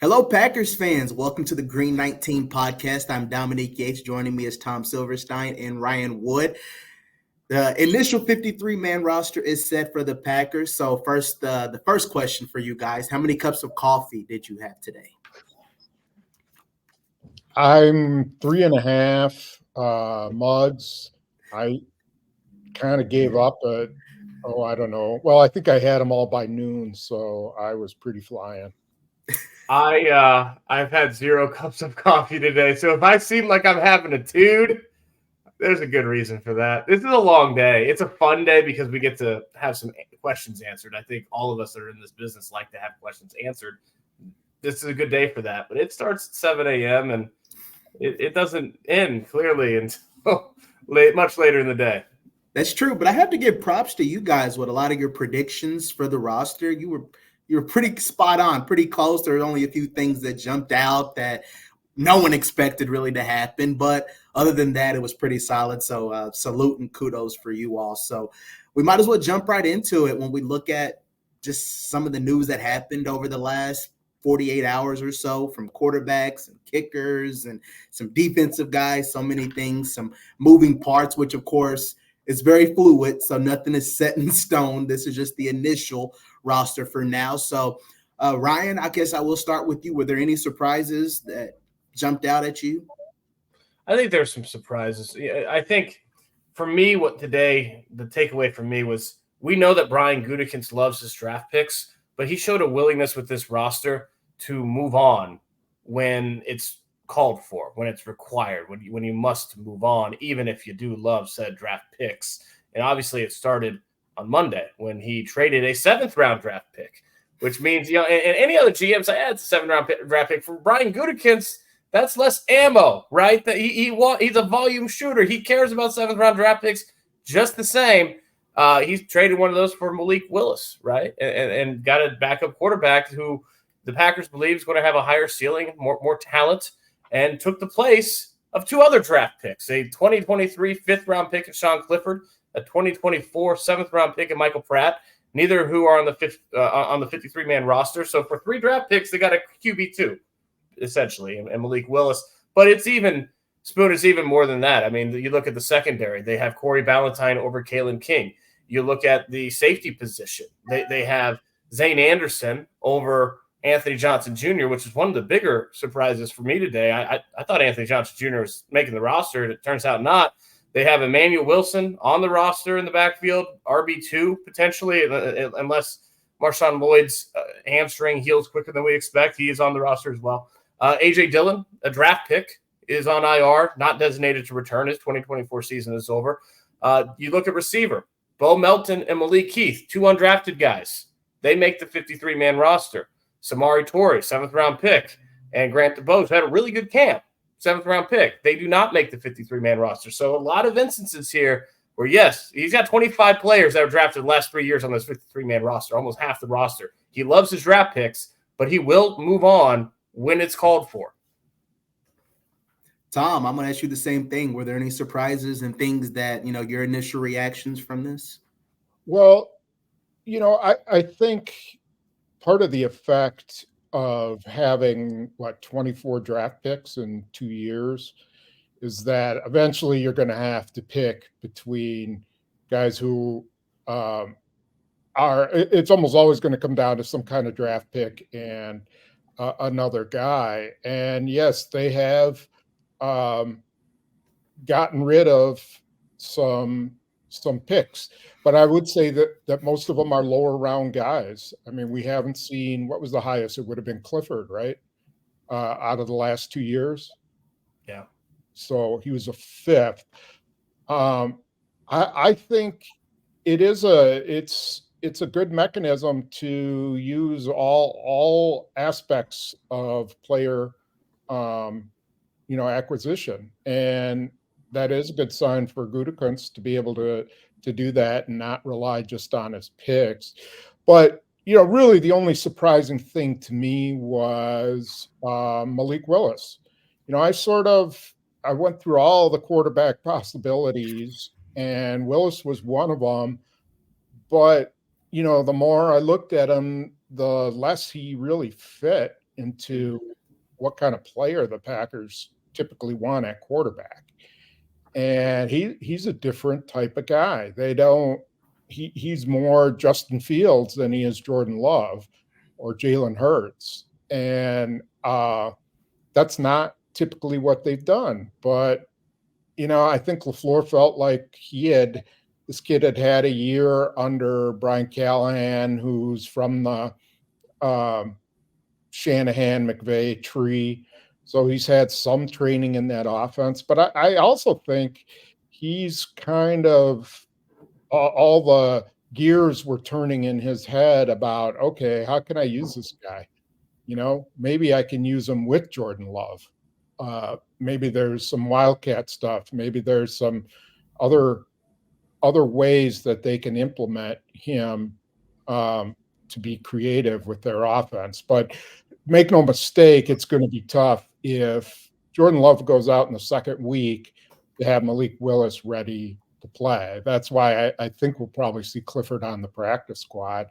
Hello, Packers fans. Welcome to the Green 19 podcast. I'm Dominique Yates. Joining me is Tom Silverstein and Ryan Wood. The initial 53-man roster is set for the Packers. So first, the first question for you guys, how many cups of coffee did you have today? I'm 3.5 mugs. I kind of gave up, but I don't know. Well, I think I had them all by noon, so I was pretty flying. I've had 0 cups of coffee today, so if I seem like I'm having a tood, there's a good reason for that. This is a long day. It's a fun day because we get to have some questions answered. I think all of us that are in this business like to have questions answered. This is a good day for that, but it starts at 7 a.m. and it doesn't end clearly until much later in the day. That's true, but I have to give props to you guys with a lot of your predictions for the roster. You were pretty spot on, pretty close. There were only a few things that jumped out that no one expected really to happen, but other than that, it was pretty solid. So salute and kudos for you all. So we might as well jump right into it when we look at just some of the news that happened over the last 48 hours or so, from quarterbacks and kickers and some defensive guys, so many things, some moving parts, which of course is very fluid. So nothing is set in stone. This is just the initial roster for now. So Ryan, I guess I will start with you. Were there any surprises that jumped out at you? I think there's some surprises. I think for me, the takeaway for me was, we know that Brian Gutekunst loves his draft picks, but he showed a willingness with this roster to move on when it's called for, when it's required, when you must move on, even if you do love said draft picks. And obviously it started on Monday when he traded a 7th round draft pick, which means, and any other GM say, it's a 7th round draft pick. For Brian Gutekunst, that's less ammo, right? That he's a volume shooter. He cares about 7th round draft picks just the same. He's traded one of those for Malik Willis, right? And got a backup quarterback who the Packers believe is going to have a higher ceiling, more talent, and took the place of 2 other draft picks, a 2023 5th round pick of Sean Clifford, a 2024 7th round pick of Michael Pratt, neither of who are on the 53-man roster. So for 3 draft picks, they got a QB2, essentially, and Malik Willis. But it's even more than that. I mean, you look at the secondary. They have Corey Ballantyne over Kalen King. You look at the safety position. They have Zane Anderson over Anthony Johnson Jr., which is one of the bigger surprises for me today. I thought Anthony Johnson Jr. was making the roster, and it turns out not. They have Emmanuel Wilson on the roster in the backfield, RB2 potentially, unless Marshawn Lloyd's hamstring heals quicker than we expect. He is on the roster as well. A.J. Dillon, a draft pick, is on IR, not designated to return. His 2024 season is over. You look at receiver, Bo Melton and Malik Heath, 2 undrafted guys. They make the 53-man roster. Samari Torrey, 7th round pick, and Grant DeBose had a really good camp, 7th round pick. They do not make the 53-man roster. So a lot of instances here where, yes, he's got 25 players that were drafted the last 3 years on this 53-man roster, almost half the roster. He loves his draft picks, but he will move on when it's called for. Tom, I'm going to ask you the same thing. Were there any surprises and things that, your initial reactions from this? Well, I think part of the effect of having 24 draft picks in 2 years is that eventually you're going to have to pick between guys who it's almost always going to come down to some kind of draft pick and another guy. And yes, they have gotten rid of some picks, but I would say that most of them are lower round guys. I mean, we haven't seen, what was the highest? It would have been Clifford, right? Out of the last 2 years. Yeah. So he was a 5th. I think it's a good mechanism to use all aspects of player, acquisition. And that is a good sign for Gutekunst to be able to do that and not rely just on his picks. But, really the only surprising thing to me was Malik Willis. I went through all the quarterback possibilities, and Willis was one of them. But, the more I looked at him, the less he really fit. into what kind of player the Packers typically want at quarterback. And he's a different type of guy. He's more Justin Fields than he is Jordan Love or Jalen Hurts. And that's not typically what they've done. But, I think LaFleur felt like this kid had a year under Brian Callahan, who's from the Shanahan McVay tree. So he's had some training in that offense. But I also think he's kind of all the gears were turning in his head about, okay, how can I use this guy? Maybe I can use him with Jordan Love. Maybe there's some Wildcat stuff. Maybe there's some other ways that they can implement him to be creative with their offense. But make no mistake, it's going to be tough if Jordan Love goes out in the second week to have Malik Willis ready to play. That's why I think we'll probably see Clifford on the practice squad,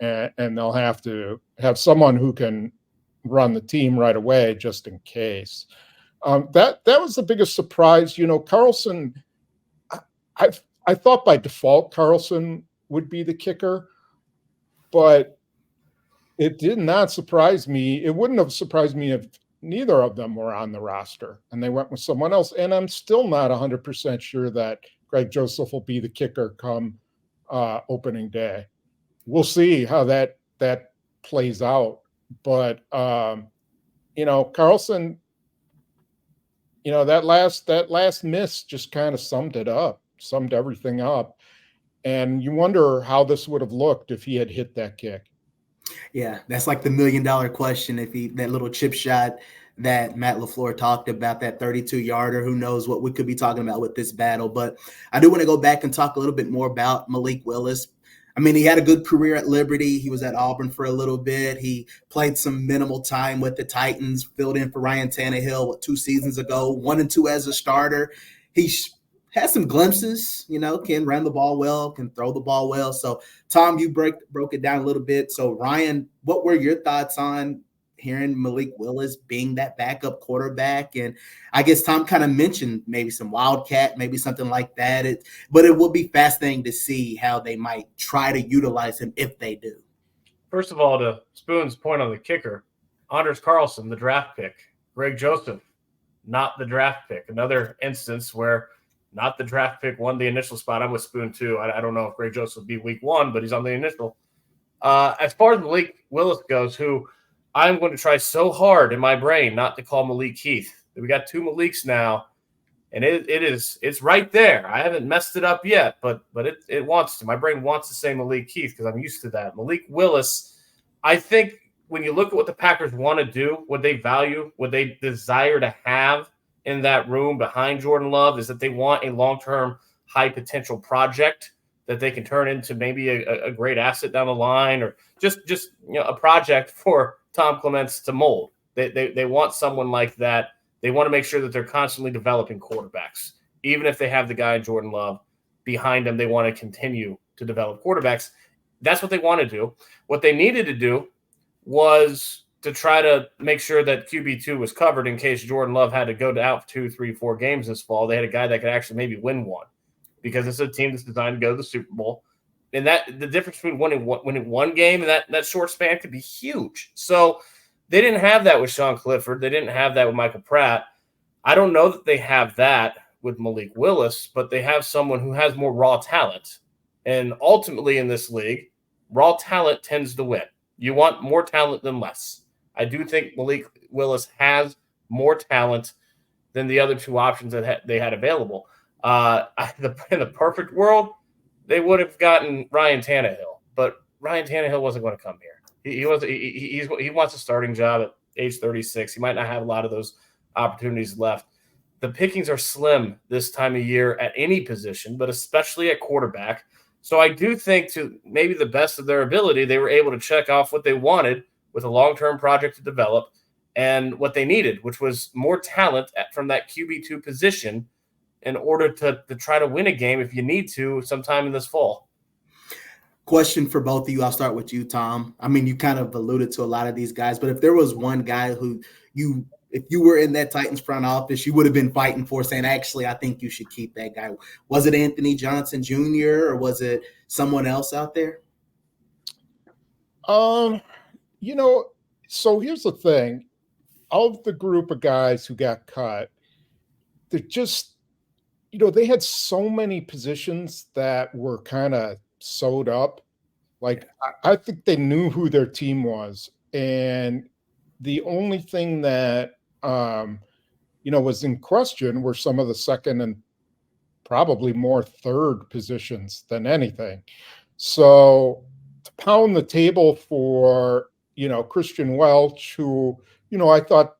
and they'll have to have someone who can run the team right away just in case. That was the biggest surprise. Carlson, I thought by default Carlson would be the kicker, but it did not surprise me. It wouldn't have surprised me if neither of them were on the roster and they went with someone else. And I'm still not 100% sure that Greg Joseph will be the kicker come opening day. We'll see how that plays out. But Carlson, that last miss just kind of summed everything up. And you wonder how this would have looked if he had hit that kick. Yeah, that's like the $1 million question. That little chip shot that Matt LaFleur talked about, that 32-yarder, who knows what we could be talking about with this battle. But I do want to go back and talk a little bit more about Malik Willis. I mean, he had a good career at Liberty. He was at Auburn for a little bit. He played some minimal time with the Titans, filled in for Ryan Tannehill 2 seasons ago, 1 and 2 as a starter. He had some glimpses, can run the ball well, can throw the ball well. So, Tom, you broke it down a little bit. So, Ryan, what were your thoughts on hearing Malik Willis being that backup quarterback? And I guess Tom kind of mentioned maybe some Wildcat, maybe something like that. But it will be fascinating to see how they might try to utilize him if they do. First of all, to Spoon's point on the kicker, Anders Carlson, the draft pick. Greg Joseph, not the draft pick. Another instance where not the draft pick won the initial spot. I'm with Spoon too. I don't know if Greg Joseph will be week 1, but he's on the initial. As far as Malik Willis goes, who I'm going to try so hard in my brain not to call Malik Heath. We got 2 Maliks now, and it's right there. I haven't messed it up yet, but it wants to. My brain wants to say Malik Heath because I'm used to that. Malik Willis, I think when you look at what the Packers want to do, what they value, what they desire to have in that room behind Jordan Love is that they want a long-term high potential project that they can turn into maybe a great asset down the line, or just a project for Tom Clements to mold. They want someone like that. They want to make sure that they're constantly developing quarterbacks. Even if they have the guy Jordan Love behind them, they want to continue to develop quarterbacks. That's what they want to do. What they needed to do was to try to make sure that QB2 was covered in case Jordan Love had to go out for 2, 3, 4 games this fall. They had a guy that could actually maybe win one, because it's a team that's designed to go to the Super Bowl. And that the difference between winning one game and that short span could be huge. So they didn't have that with Sean Clifford. They didn't have that with Michael Pratt. I don't know that they have that with Malik Willis, but they have someone who has more raw talent. And ultimately in this league, raw talent tends to win. You want more talent than less. I do think Malik Willis has more talent than the other 2 options that they had available. In the perfect world, they would have gotten Ryan Tannehill, but Ryan Tannehill wasn't going to come here. He wants a starting job at age 36. He might not have a lot of those opportunities left. The pickings are slim this time of year at any position, but especially at quarterback. So I do think, to maybe the best of their ability, they were able to check off what they wanted with a long-term project to develop and what they needed, which was more talent from that QB2 position in order to try to win a game if you need to sometime in this fall. Question for both of you. I'll start with you, Tom. I mean, you kind of alluded to a lot of these guys, but if there was one guy who if you were in that Titans front office, you would have been fighting for, saying, actually, I think you should keep that guy. Was it Anthony Johnson Jr. or was it someone else out there? You know, so here's the thing. Of the group of guys who got cut, they're just, they had so many positions that were kind of sewed up. Like, I think they knew who their team was. And the only thing that, was in question were some of the second and probably more third positions than anything. So to pound the table for, Christian Welch, who, I thought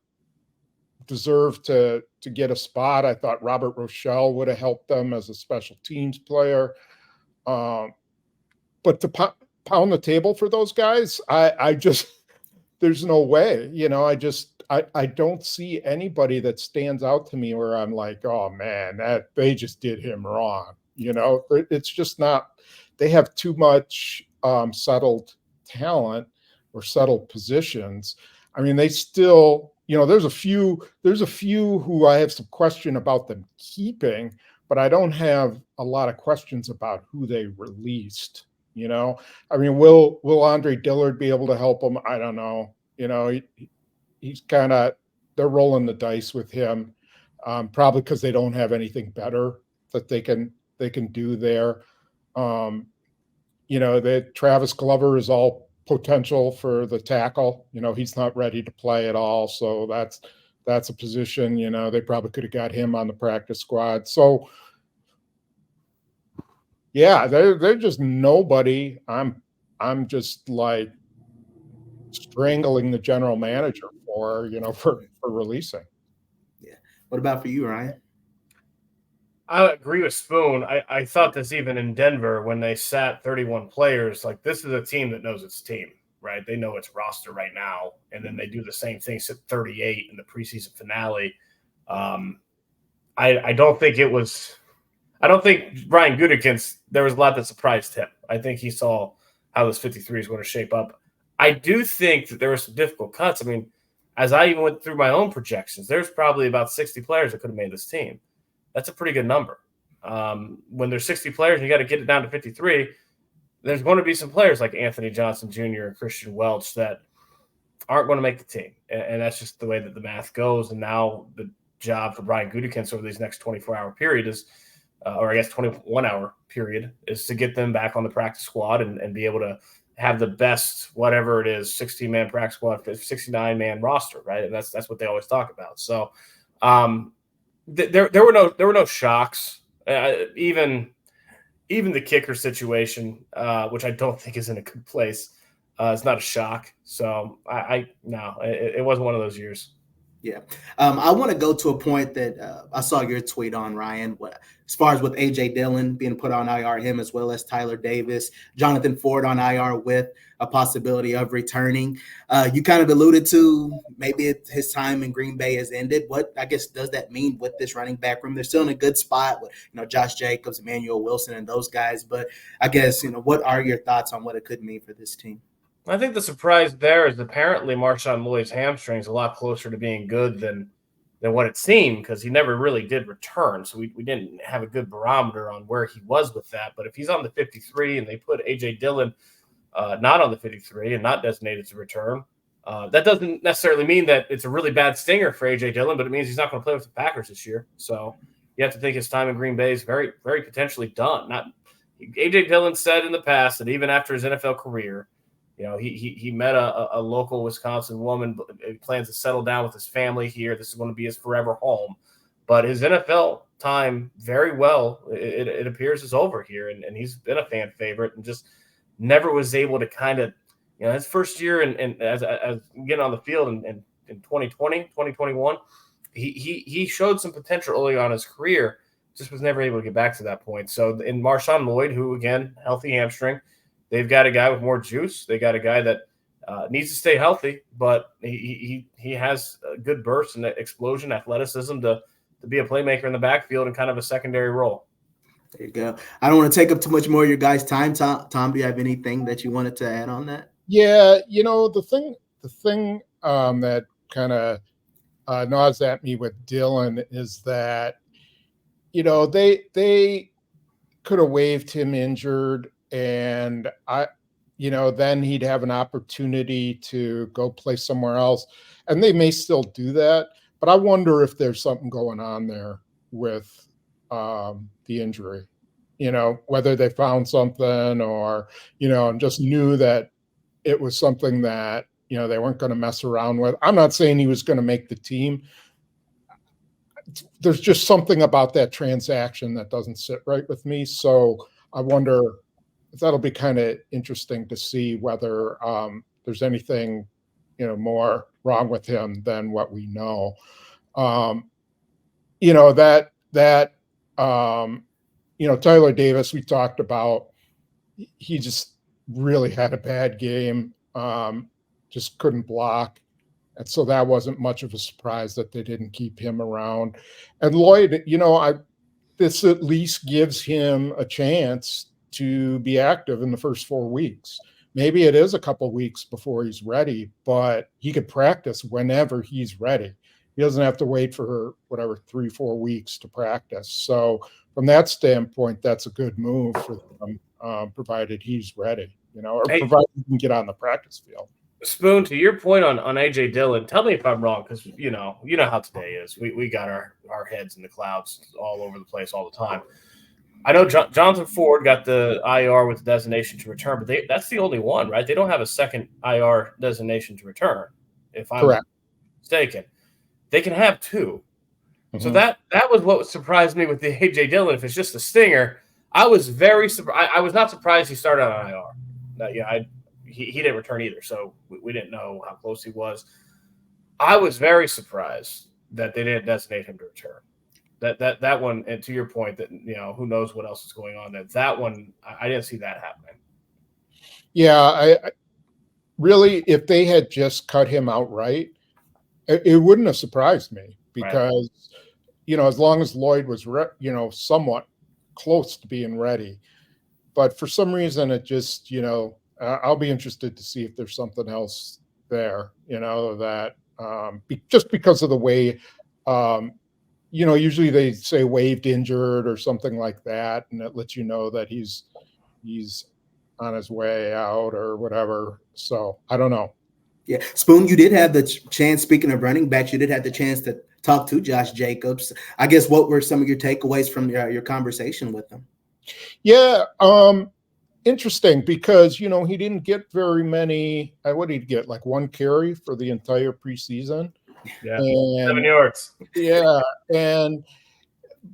deserved to get a spot. I thought Robert Rochelle would have helped them as a special teams player. But to pound the table for those guys, I just, there's no way, I don't see anybody that stands out to me where I'm like, oh man, that they just did him wrong. It's just not, they have too much settled talent or settled positions. I mean, they still, there's a few who I have some question about them keeping, but I don't have a lot of questions about who they released. I mean, will Andre Dillard be able to help them? I don't know. He's kind of, they're rolling the dice with him, probably because they don't have anything better that they can do there. That Travis Glover is all potential for the tackle. He's not ready to play at all, so that's a position. They probably could have got him on the practice squad. So yeah, they're just nobody. I'm just like strangling the general manager for releasing. Yeah. What about for you, Ryan? I agree with Spoon. I thought this even in Denver when they sat 31 players, like this is a team that knows its team, right? They know its roster right now, and then they do the same thing, sit 38 in the preseason finale. I don't think Brian Gutekunst, there was a lot that surprised him. I think he saw how this 53 is going to shape up. I do think that there were some difficult cuts. I mean, as I even went through my own projections, there's probably about 60 players that could have made this team. That's a pretty good number. When there's 60 players and you got to get it down to 53, there's going to be some players like Anthony Johnson Jr. and Christian Welch that aren't going to make the team. And that's just the way that the math goes. And now the job for Brian Gutekunst over these next 24-hour period is, or I guess 21-hour period, is to get them back on the practice squad and be able to have the best, whatever it is, 16-man practice squad, 69-man roster, right? And that's what they always talk about. So there were no shocks. Even the kicker situation, which I don't think is in a good place, is not a shock. So it wasn't one of those years. Yeah. I want to go to a point that I saw your tweet on, Ryan, as far as with A.J. Dillon being put on IR, him as well as Tyler Davis, Jonathan Ford on IR with a possibility of returning. You kind of alluded to maybe his time in Green Bay has ended. What, I guess, does that mean with this running back room? They're still in a good spot with, Josh Jacobs, Emmanuel Wilson, and those guys. But I guess, what are your thoughts on what it could mean for this team? I think the surprise there is apparently Marshawn Lloyd's hamstring is a lot closer to being good than what it seemed, because he never really did return. So we didn't have a good barometer on where he was with that. But if he's on the 53 and they put A.J. Dillon not on the 53 and not designated to return, that doesn't necessarily mean that it's a really bad stinger for A.J. Dillon, but it means he's not going to play with the Packers this year. So you have to think his time in Green Bay is very, very potentially done. A.J. Dillon said in the past that even after his NFL career, he met a local Wisconsin woman. He plans to settle down with his family here. This is going to be his forever home. But his NFL time, very well, it appears is over here. And he's been a fan favorite and just never was able to kind of, his first year and as getting on the field in 2020, 2021, he showed some potential early on in his career, just was never able to get back to that point. So in Marshawn Lloyd, who, again, healthy hamstring, they've got a guy with more juice. They got a guy that needs to stay healthy, but he has a good burst and explosion, athleticism to be a playmaker in the backfield and kind of a secondary role. There you go. I don't want to take up too much more of your guys' time. Tom, do you have anything that you wanted to add on that? Yeah, the thing that kind of gnaws at me with Dylan is that they could have waived him injured, and then he'd have an opportunity to go play somewhere else, and they may still do that. But I wonder if there's something going on there with the injury, whether they found something or, and just knew that it was something that, they weren't going to mess around with. I'm not saying he was going to make the team. There's just something about that transaction that doesn't sit right with me. So I wonder if that'll be kind of interesting to see whether there's anything, more wrong with him than what we know. Tyler Davis, we talked about, he just really had a bad game, just couldn't block. And so that wasn't much of a surprise that they didn't keep him around. And Lloyd, this at least gives him a chance to be active in the first 4 weeks. Maybe it is a couple of weeks before he's ready, but he could practice whenever he's ready. He doesn't have to wait for 3-4 weeks to practice. So from that standpoint, that's a good move for them, provided he's ready, or provided he can get on the practice field. Spoon, to your point on AJ Dillon, tell me if I'm wrong, because you know how today is. We got our heads in the clouds all over the place all the time. I know Jonathan Ford got the IR with the designation to return, but that's the only one, right? They don't have a second IR designation to return, if I'm Correct. mistaken. They can have two. Mm-hmm. So that was what surprised me with the AJ Dillon. If it's just a stinger, I was very surprised. I was not surprised he started on IR. He didn't return either, so we didn't know how close he was. I was very surprised that they didn't designate him to return. That one, and to your point, that who knows what else is going on there. That one, I didn't see that happening. Yeah, I really, if they had just cut him outright, it wouldn't have surprised me because as long as Lloyd was somewhat close to being ready, but for some reason it just I'll be interested to see if there's something else there, that just because of the way, usually they say waived injured or something like that, and it lets you know that he's on his way out or whatever. So I don't know. Yeah, Spoon, you did have the chance, speaking of running backs, you did have the chance to talk to Josh Jacobs. I guess what were some of your takeaways from your conversation with him? Yeah, interesting because, he didn't get very many. What did he get? Like one carry for the entire preseason. Yeah, 7 yards. Yeah,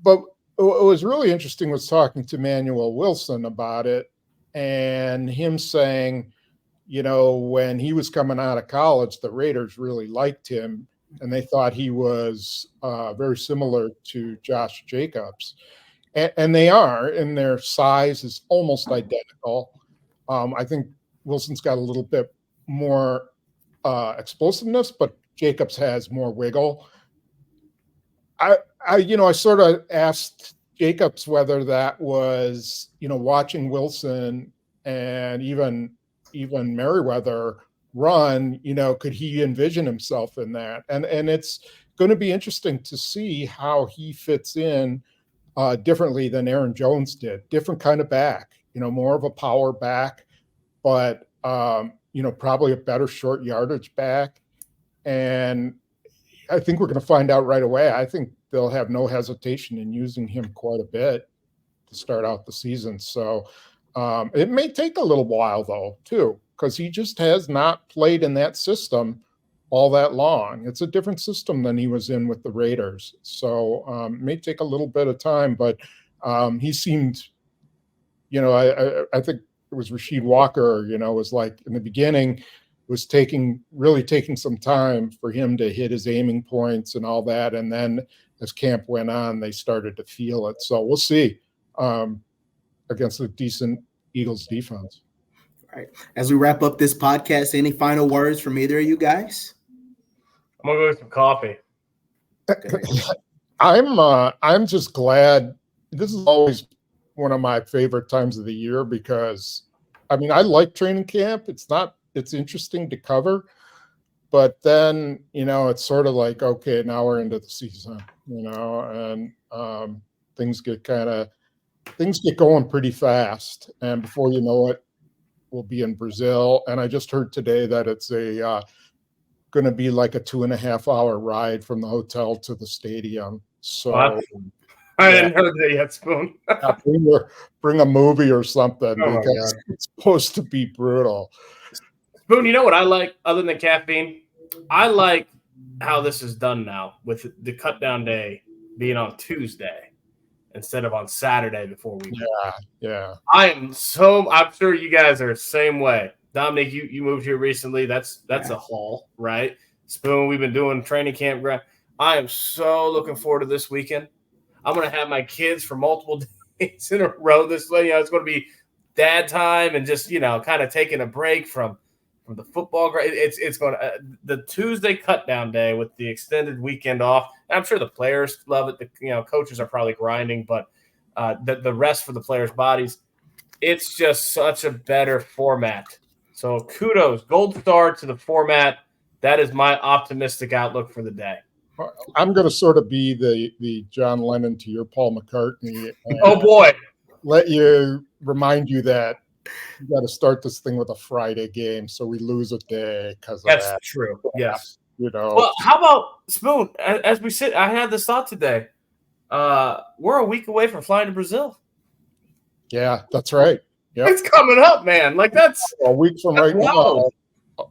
but what was really interesting was talking to Manuel Wilson about it and him saying, when he was coming out of college, the Raiders really liked him and they thought he was very similar to Josh Jacobs. And they are, and their size is almost identical. I think Wilson's got a little bit more explosiveness, but Jacobs has more wiggle. I sort of asked Jacobs whether that was, watching Wilson and even Merriweather run, could he envision himself in that? And it's going to be interesting to see how he fits in differently than Aaron Jones did. Different kind of back, more of a power back, but probably a better short yardage back. And I think we're going to find out right away. I think they'll have no hesitation in using him quite a bit to start out the season. So it may take a little while, though, too, because he just has not played in that system all that long. It's a different system than he was in with the Raiders. So it may take a little bit of time, but he seemed, I think it was Rasheed Walker, was like in the beginning, was really taking some time for him to hit his aiming points and all that. And then as camp went on, they started to feel it. So we'll see against a decent Eagles defense. All right. As we wrap up this podcast, any final words from either of you guys? I'm gonna go with some coffee. I'm just glad. This is always one of my favorite times of the year because, I mean, I like training camp. It's interesting to cover, but then, it's sort of like, okay, now we're into the season, and things get going pretty fast. And before you know it, we'll be in Brazil. And I just heard today that it's going to be like a 2.5-hour ride from the hotel to the stadium. So I hadn't heard that yet, Spoon. bring a movie or something because it's supposed to be brutal. Spoon, you know what I like other than caffeine? I like how this is done now with the cut down day being on Tuesday instead of on Saturday before we Yeah. I'm sure you guys are the same way. Dominique, you moved here recently. That's a haul, right? Spoon, we've been doing training camp. I am so looking forward to this weekend. I'm going to have my kids for multiple days in a row. It's going to be dad time and just, kind of taking a break from the football. It's going to the Tuesday cut down day with the extended weekend off. I'm sure the players love it. The coaches are probably grinding, but the rest for the players' bodies, it's just such a better format. So kudos, gold star to the format. That is my optimistic outlook for the day. I'm going to sort of be the John Lennon to your Paul McCartney. Oh boy! Remind you that you got to start this thing with a Friday game, so we lose a day because of that. That's true. Yes. Well, how about Spoon? As we sit, I had this thought today. We're a week away from flying to Brazil. Yeah, that's right. Yep. It's coming up, man. Like that's a week from right now.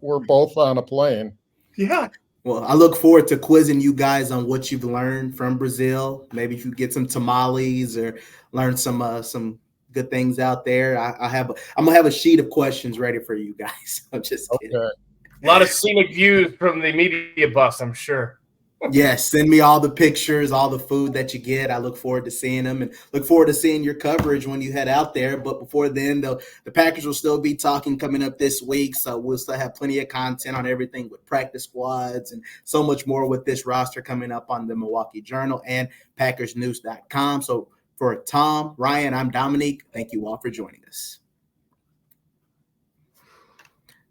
We're both on a plane. Yeah. Well, I look forward to quizzing you guys on what you've learned from Brazil. Maybe if you get some tamales or learn some good things out there. I'm gonna have a sheet of questions ready for you guys. I'm just kidding. Okay. A lot of scenic views from the media bus, I'm sure. Yes, send me all the pictures, all the food that you get. I look forward to seeing them and look forward to seeing your coverage when you head out there. But before then, the Packers will still be talking coming up this week. So we'll still have plenty of content on everything with practice squads and so much more with this roster coming up on the Milwaukee Journal and PackersNews.com. So for Tom, Ryan, I'm Dominique. Thank you all for joining us.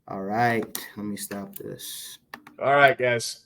All right, let me stop this. All right, guys.